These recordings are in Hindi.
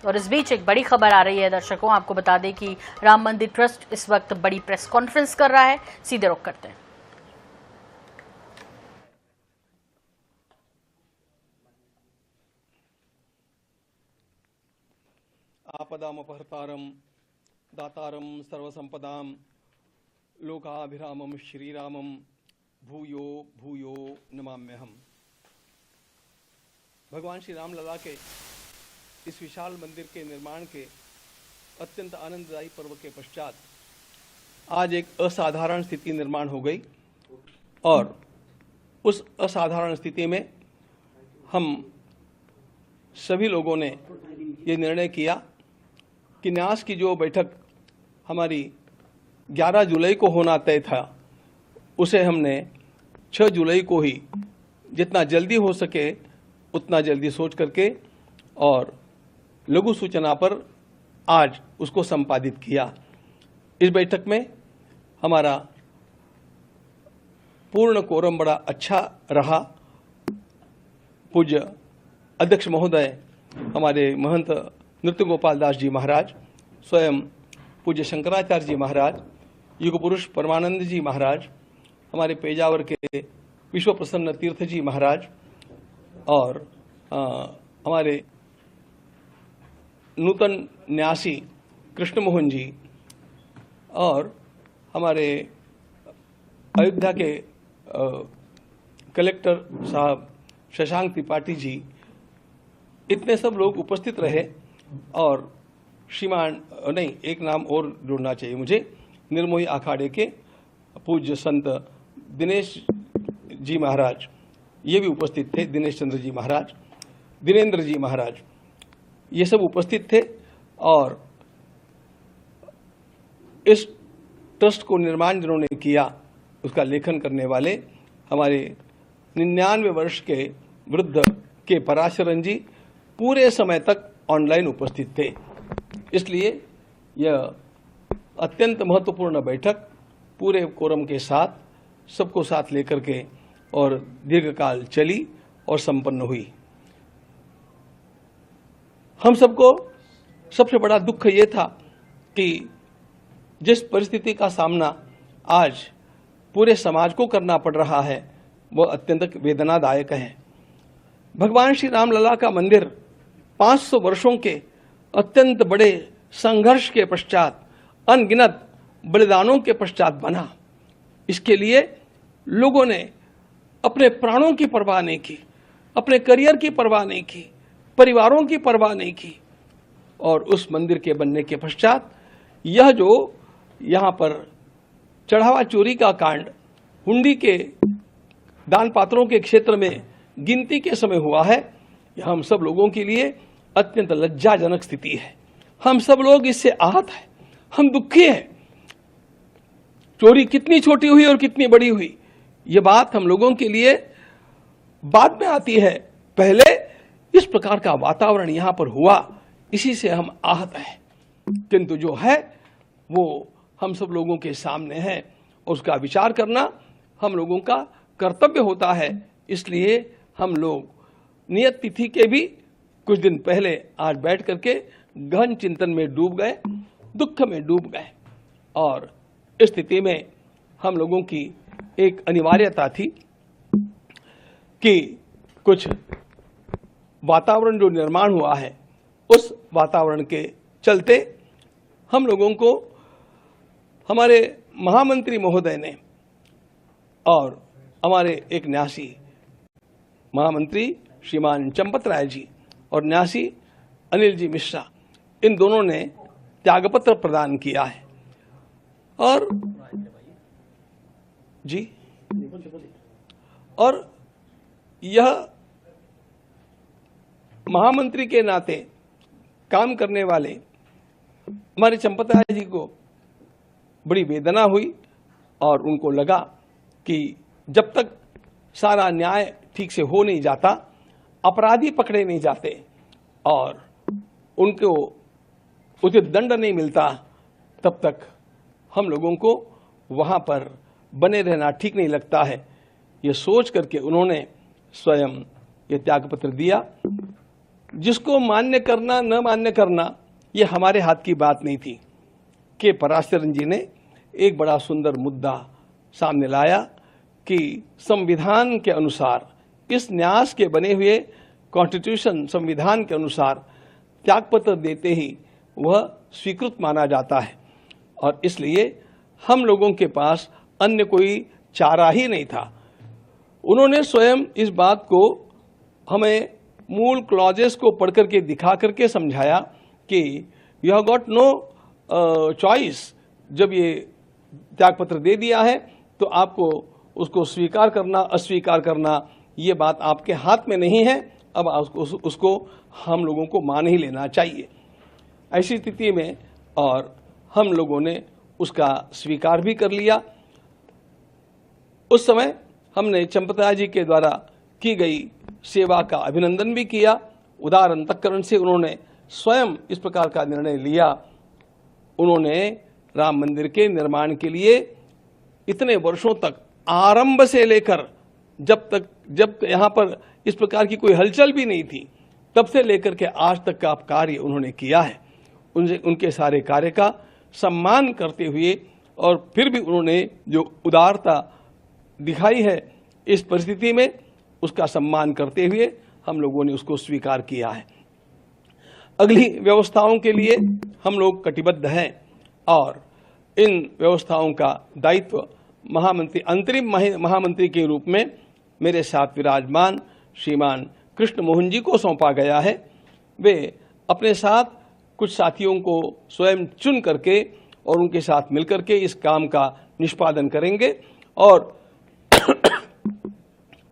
और इस बीच एक बड़ी खबर आ रही है दर्शकों, आपको बता दें कि राम मंदिर ट्रस्ट इस वक्त बड़ी प्रेस कॉन्फ्रेंस कर रहा है। सीधे रुख करते हैं। आपदामपहर्तारं दातारं सर्वसंपदां लोकाभिरामं श्रीरामं भूयो भूयो नमाम्यहम्। भगवान श्री राम लला के इस विशाल मंदिर के निर्माण के अत्यंत आनंददायी पर्व के पश्चात आज एक असाधारण स्थिति निर्माण हो गई और उस असाधारण स्थिति में हम सभी लोगों ने ये निर्णय किया कि न्यास की जो बैठक हमारी 11 जुलाई को होना तय था, उसे हमने 6 जुलाई को ही जितना जल्दी हो सके उतना जल्दी सोच करके और लघु सूचना पर आज उसको संपादित किया। इस बैठक में हमारा पूर्ण कोरम बड़ा अच्छा रहा। पूज्य अध्यक्ष महोदय हमारे महंत नृत्य गोपाल दास जी महाराज, स्वयं पूज्य शंकराचार्य जी महाराज, युग पुरुष परमानंद जी महाराज, हमारे पेजावर के विश्व प्रसन्न तीर्थ जी महाराज और हमारे नूतन न्यासी कृष्ण मोहन जी और हमारे अयोध्या के कलेक्टर साहब शशांक त्रिपाठी जी, इतने सब लोग उपस्थित रहे। और श्रीमान नहीं, एक नाम और जोड़ना चाहिए मुझे, निर्मोही अखाड़े के पूज्य संत दिनेश जी महाराज, ये भी उपस्थित थे। दिनेश चंद्र जी महाराज, दिनेंद्र जी महाराज, ये सब उपस्थित थे। और इस ट्रस्ट को निर्माण जिन्होंने किया, उसका लेखन करने वाले हमारे 99 वर्ष के वृद्ध के पराशरन जी पूरे समय तक ऑनलाइन उपस्थित थे। इसलिए यह अत्यंत महत्वपूर्ण बैठक पूरे कोरम के साथ सबको साथ लेकर के और दीर्घकाल चली और संपन्न हुई। हम सबको सबसे बड़ा दुख ये था कि जिस परिस्थिति का सामना आज पूरे समाज को करना पड़ रहा है वह अत्यंत वेदनादायक है। भगवान श्री राम लला का मंदिर 500 वर्षों के अत्यंत बड़े संघर्ष के पश्चात, अनगिनत बलिदानों के पश्चात बना। इसके लिए लोगों ने अपने प्राणों की परवाह नहीं की, अपने करियर की परवाह नहीं की, परिवारों की परवाह नहीं की। और उस मंदिर के बनने के पश्चात यह जो यहाँ पर चढ़ावा चोरी का कांड हुंडी के दान पात्रों के क्षेत्र में गिनती के समय हुआ है, यह हम सब लोगों के लिए अत्यंत लज्जाजनक स्थिति है। हम सब लोग इससे आहत हैं, हम दुखी हैं। चोरी कितनी छोटी हुई और कितनी बड़ी हुई, ये बात हम लोगों के लिए बाद में आती है। पहले इस प्रकार का वातावरण यहां पर हुआ, इसी से हम आहत हैं। किंतु जो है वो हम सब लोगों के सामने है और उसका विचार करना हम लोगों का कर्तव्य होता है। इसलिए हम लोग नियत तिथि के भी कुछ दिन पहले आज बैठ करके गहन चिंतन में डूब गए, दुख में डूब गए। और इस स्थिति में हम लोगों की एक अनिवार्यता थी कि कुछ वातावरण जो निर्माण हुआ है उस वातावरण के चलते हम लोगों को हमारे महामंत्री महोदय ने और हमारे एक न्यासी महामंत्री श्रीमान चंपत राय जी और न्यासी अनिल जी मिश्रा, इन दोनों ने त्यागपत्र प्रदान किया है। और जी, और यह महामंत्री के नाते काम करने वाले हमारे चंपत राय जी को बड़ी वेदना हुई और उनको लगा कि जब तक सारा न्याय ठीक से हो नहीं जाता, अपराधी पकड़े नहीं जाते और उनको उचित दंड नहीं मिलता, तब तक हम लोगों को वहां पर बने रहना ठीक नहीं लगता है। ये सोच करके उन्होंने स्वयं ये त्यागपत्र दिया जिसको मान्य करना न मान्य करना ये हमारे हाथ की बात नहीं थी। के पराशरन जी ने एक बड़ा सुंदर मुद्दा सामने लाया कि संविधान के अनुसार, इस न्यास के बने हुए कॉन्स्टिट्यूशन संविधान के अनुसार त्यागपत्र देते ही वह स्वीकृत माना जाता है और इसलिए हम लोगों के पास अन्य कोई चारा ही नहीं था। उन्होंने स्वयं इस बात को हमें मूल क्लॉजेस को पढ़ करके दिखा करके समझाया कि you have got no choice. जब ये त्यागपत्र दे दिया है तो आपको उसको स्वीकार करना अस्वीकार करना ये बात आपके हाथ में नहीं है। अब उसको हम लोगों को मान ही लेना चाहिए। ऐसी स्थिति में और हम लोगों ने उसका स्वीकार भी कर लिया। उस समय हमने चंपतराय जी के द्वारा की गई सेवा का अभिनंदन भी किया। उदार अंतःकरण से उन्होंने स्वयं इस प्रकार का निर्णय लिया। उन्होंने राम मंदिर के निर्माण के लिए इतने वर्षों तक, आरंभ से लेकर जब यहाँ पर इस प्रकार की कोई हलचल भी नहीं थी, तब से लेकर के आज तक का कार्य उन्होंने किया है। उनके सारे कार्य का सम्मान करते हुए और फिर भी उन्होंने जो उदारता दिखाई है इस परिस्थिति में, उसका सम्मान करते हुए हम लोगों ने उसको स्वीकार किया है। अगली व्यवस्थाओं के लिए हम लोग कटिबद्ध हैं और इन व्यवस्थाओं का दायित्व महामंत्री, अंतरिम महामंत्री के रूप में मेरे साथ विराजमान श्रीमान कृष्ण मोहन जी को सौंपा गया है। वे अपने साथ कुछ साथियों को स्वयं चुन करके और उनके साथ मिलकर के इस काम का निष्पादन करेंगे और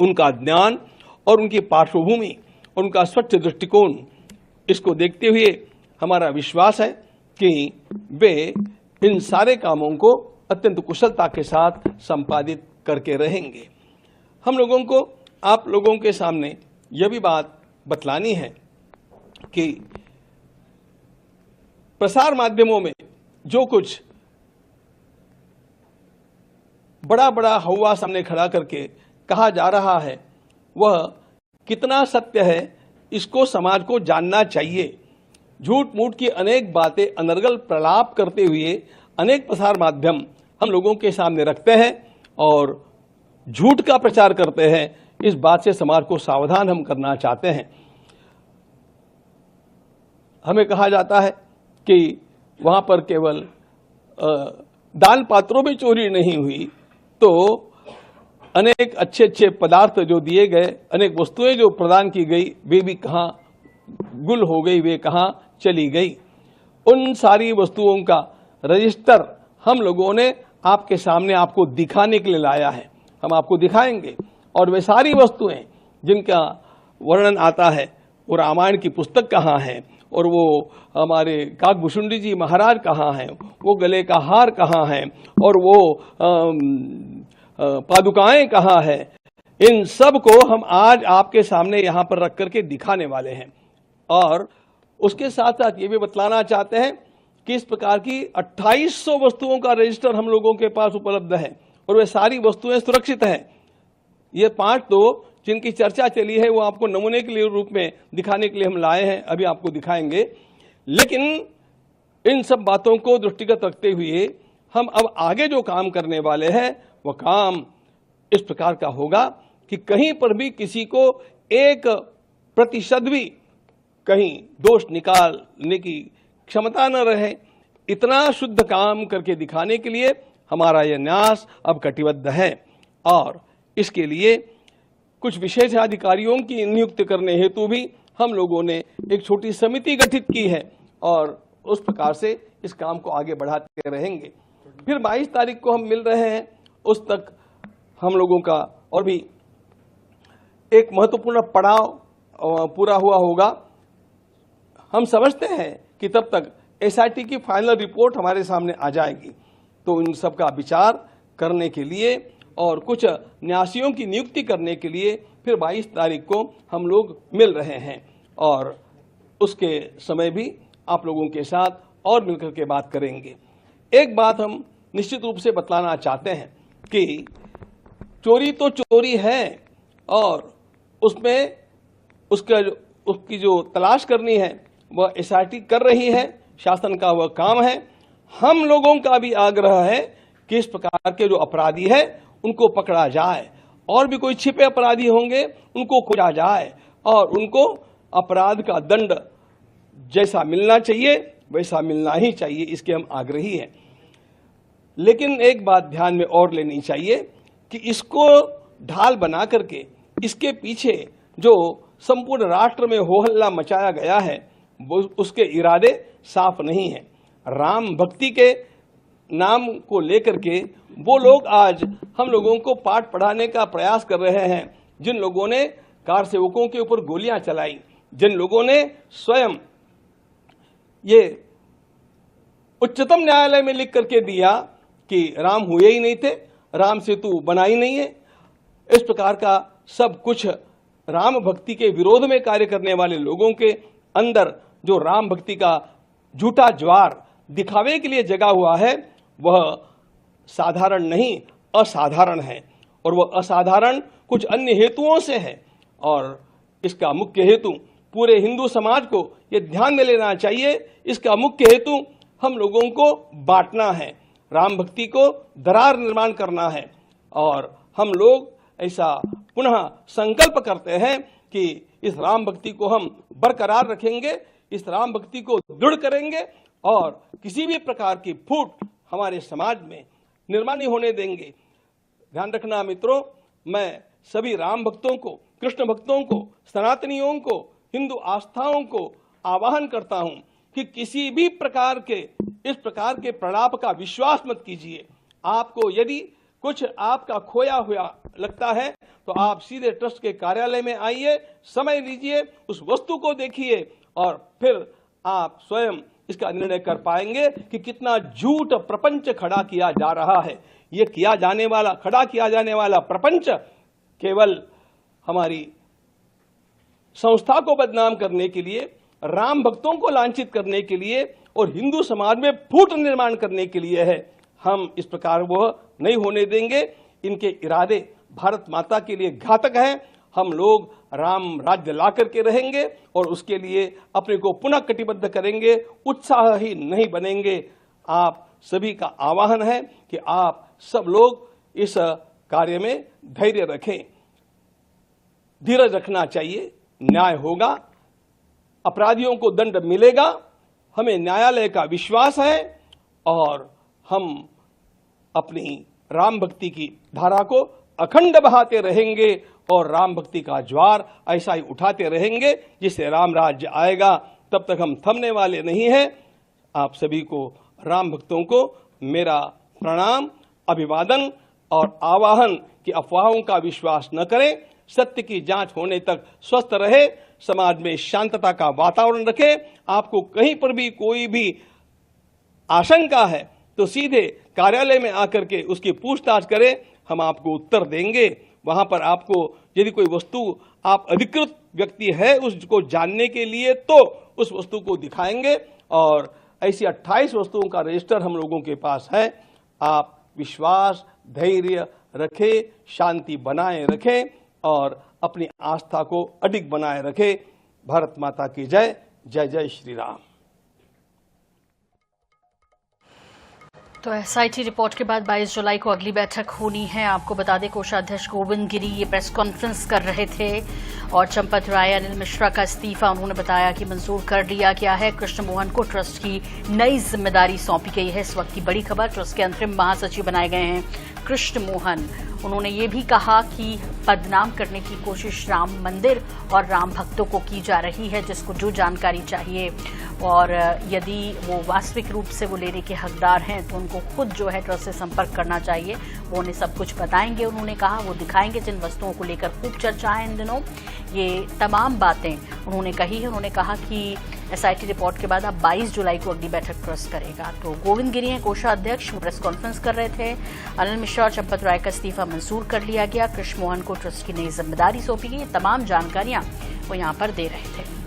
उनका ज्ञान और उनकी पार्श्वभूमि और उनका स्वच्छ दृष्टिकोण, इसको देखते हुए हमारा विश्वास है कि वे इन सारे कामों को अत्यंत कुशलता के साथ संपादित करके रहेंगे। हम लोगों को आप लोगों के सामने यह भी बात बतलानी है कि प्रसार माध्यमों में जो कुछ बड़ा बड़ा हवा सामने खड़ा करके कहा जा रहा है वह कितना सत्य है, इसको समाज को जानना चाहिए। झूठ मूठ की अनेक बातें अनर्गल प्रलाप करते हुए अनेक प्रसार माध्यम हम लोगों के सामने रखते हैं और झूठ का प्रचार करते हैं। इस बात से समाज को सावधान हम करना चाहते हैं। हमें कहा जाता है कि वहां पर केवल दान पात्रों में चोरी नहीं हुई तो अनेक अच्छे अच्छे पदार्थ जो दिए गए, अनेक वस्तुएं जो प्रदान की गई, वे भी कहाँ गुल हो गई, वे कहाँ चली गई। उन सारी वस्तुओं का रजिस्टर हम लोगों ने आपके सामने आपको दिखाने के लिए लाया है। हम आपको दिखाएंगे और वे सारी वस्तुएं जिनका वर्णन आता है, वो रामायण की पुस्तक कहाँ है और वो हमारे काकभूषुंडी जी महाराज कहाँ हैं, वो गले का हार कहाँ है और वो पादुकाएं कहाँ है, इन सब को हम आज आपके सामने यहाँ पर रख करके दिखाने वाले हैं। और उसके साथ साथ ये भी बतलाना चाहते हैं कि इस प्रकार की 2800 वस्तुओं का रजिस्टर हम लोगों के पास उपलब्ध है और वे सारी वस्तुएं सुरक्षित हैं। ये 5 तो जिनकी चर्चा चली है वो आपको नमूने के लिए रूप में दिखाने के लिए हम लाए हैं, अभी आपको दिखाएंगे। लेकिन इन सब बातों को दृष्टिगत रखते हुए हम अब आगे जो काम करने वाले हैं वह काम इस प्रकार का होगा कि कहीं पर भी किसी को 1% भी कहीं दोष निकालने की क्षमता न रहे, इतना शुद्ध काम करके दिखाने के लिए हमारा यह न्यास अब कटिबद्ध है। और इसके लिए कुछ विशेष अधिकारियों की नियुक्ति करने हेतु भी हम लोगों ने एक छोटी समिति गठित की है और उस प्रकार से इस काम को आगे बढ़ाते रहेंगे। फिर 22 तारीख को हम मिल रहे हैं, उस तक हम लोगों का और भी एक महत्वपूर्ण पड़ाव पूरा हुआ होगा। हम समझते हैं कि तब तक एसआईटी की फाइनल रिपोर्ट हमारे सामने आ जाएगी, तो इन सब का विचार करने के लिए और कुछ न्यासियों की नियुक्ति करने के लिए फिर 22 तारीख को हम लोग मिल रहे हैं और उसके समय भी आप लोगों के साथ और मिलकर के बात करेंगे। एक बात हम निश्चित रूप से बतलाना चाहते हैं कि चोरी तो चोरी है और उसमें उसकी जो तलाश करनी है वह एसआईटी कर रही है, शासन का वह काम है। हम लोगों का भी आग्रह है कि इस प्रकार के जो अपराधी है उनको पकड़ा जाए, और भी कोई छिपे अपराधी होंगे उनको खोजा जाए और उनको अपराध का दंड जैसा मिलना चाहिए वैसा मिलना ही चाहिए, इसके हम आग्रही हैं। लेकिन एक बात ध्यान में और लेनी चाहिए कि इसको ढाल बना करके इसके पीछे जो संपूर्ण राष्ट्र में हो हल्ला मचाया गया है उसके इरादे साफ नहीं है। राम भक्ति के नाम को लेकर के वो लोग आज हम लोगों को पाठ पढ़ाने का प्रयास कर रहे हैं, जिन लोगों ने कार सेवकों के ऊपर गोलियां चलाई, जिन लोगों ने स्वयं ये उच्चतम न्यायालय में लिख करके दिया कि राम हुए ही नहीं थे, राम सेतु बना ही नहीं है, इस प्रकार का सब कुछ राम भक्ति के विरोध में कार्य करने वाले लोगों के अंदर जो राम भक्ति का झूठा ज्वार दिखावे के लिए जगा हुआ है वह साधारण नहीं असाधारण है, और वह असाधारण कुछ अन्य हेतुओं से है। और इसका मुख्य हेतु पूरे हिंदू समाज को यह ध्यान में लेना चाहिए, इसका मुख्य हेतु हम लोगों को बांटना है, राम भक्ति को दरार निर्माण करना है। और हम लोग ऐसा पुनः संकल्प करते हैं कि इस राम भक्ति को हम बरकरार रखेंगे, इस राम भक्ति को दृढ़ करेंगे और किसी भी प्रकार की फूट हमारे समाज में निर्माण नहीं होने देंगे। ध्यान रखना मित्रों, मैं सभी राम भक्तों को, कृष्ण भक्तों को, सनातनियों को, हिंदू आस्थाओं को आह्वान करता हूं कि किसी भी प्रकार के इस प्रकार के प्रलाप का विश्वास मत कीजिए। आपको यदि कुछ आपका खोया हुआ लगता है तो आप सीधे ट्रस्ट के कार्यालय में आइए, समय लीजिए, उस वस्तु को देखिए और फिर आप स्वयं इसका निर्णय कर पाएंगे कि कितना झूठ प्रपंच खड़ा किया जा रहा है। ये खड़ा किया जाने वाला प्रपंच केवल हमारी संस्था को बदनाम करने के लिए, राम भक्तों को लांछित करने के लिए और हिंदू समाज में फूट निर्माण करने के लिए है। हम इस प्रकार वह नहीं होने देंगे। इनके इरादे भारत माता के लिए घातक हैं। हम लोग राम राज्य ला करके रहेंगे और उसके लिए अपने को पुनः कटिबद्ध करेंगे, उत्साही नहीं बनेंगे। आप सभी का आह्वान है कि आप सब लोग इस कार्य में धैर्य रखें, धीरज रखना चाहिए, न्याय होगा, अपराधियों को दंड मिलेगा, हमें न्यायालय का विश्वास है और हम अपनी राम भक्ति की धारा को अखंड बहाते रहेंगे और राम भक्ति का ज्वार ऐसा ही उठाते रहेंगे जिससे राम राज्य आएगा। तब तक हम थमने वाले नहीं हैं। आप सभी को, राम भक्तों को मेरा प्रणाम, अभिवादन और आह्वान कि अफवाहों का विश्वास न करें, सत्य की जांच होने तक स्वस्थ रहे, समाज में शांतता का वातावरण रखें। आपको कहीं पर भी कोई भी आशंका है तो सीधे कार्यालय में आकर के उसकी पूछताछ करें, हम आपको उत्तर देंगे। वहां पर आपको यदि कोई वस्तु आप अधिकृत व्यक्ति है उसको जानने के लिए तो उस वस्तु को दिखाएंगे और ऐसी 28 वस्तुओं का रजिस्टर हम लोगों के पास है। आप विश्वास, धैर्य रखें, शांति बनाए रखें और अपनी आस्था को अडिग बनाए रखें। भारत माता की जय। जय जय श्री राम। तो एसआईटी रिपोर्ट के बाद 22 जुलाई को अगली बैठक होनी है। आपको बता दें कोषाध्यक्ष गोविंद गिरी ये प्रेस कॉन्फ्रेंस कर रहे थे और चंपत राय अनिल मिश्रा का इस्तीफा उन्होंने बताया कि मंजूर कर लिया गया है। कृष्ण मोहन को ट्रस्ट की नई जिम्मेदारी सौंपी गई है। इस वक्त की बड़ी खबर, ट्रस्ट के अंतरिम महासचिव बनाए गए हैं कृष्ण मोहन। उन्होंने ये भी कहा कि बदनाम करने की कोशिश राम मंदिर और राम भक्तों को की जा रही है, जिसको जो जानकारी चाहिए और यदि वो वास्तविक रूप से वो लेने के हकदार हैं तो उनको खुद जो है ट्रस्ट से संपर्क करना चाहिए। वो उन्हें सब कुछ बताएंगे, उन्होंने कहा, वो दिखाएंगे। जिन वस्तुओं को लेकर खूब चर्चा है इन दिनों, ये तमाम बातें उन्होंने कही है। उन्होंने कहा कि एसआईटी रिपोर्ट के बाद अब 22 जुलाई को अगली बैठक ट्रस्ट करेगा। तो गोविंद गिरी हैं कोषाध्यक्ष, प्रेस कॉन्फ्रेंस कर रहे थे। अनिल मिश्रा और चंपत राय का इस्तीफा मंजूर कर लिया गया। कृष्ण मोहन को ट्रस्ट की नई जिम्मेदारी सौंपी गई। तमाम जानकारियां वो यहां पर दे रहे थे।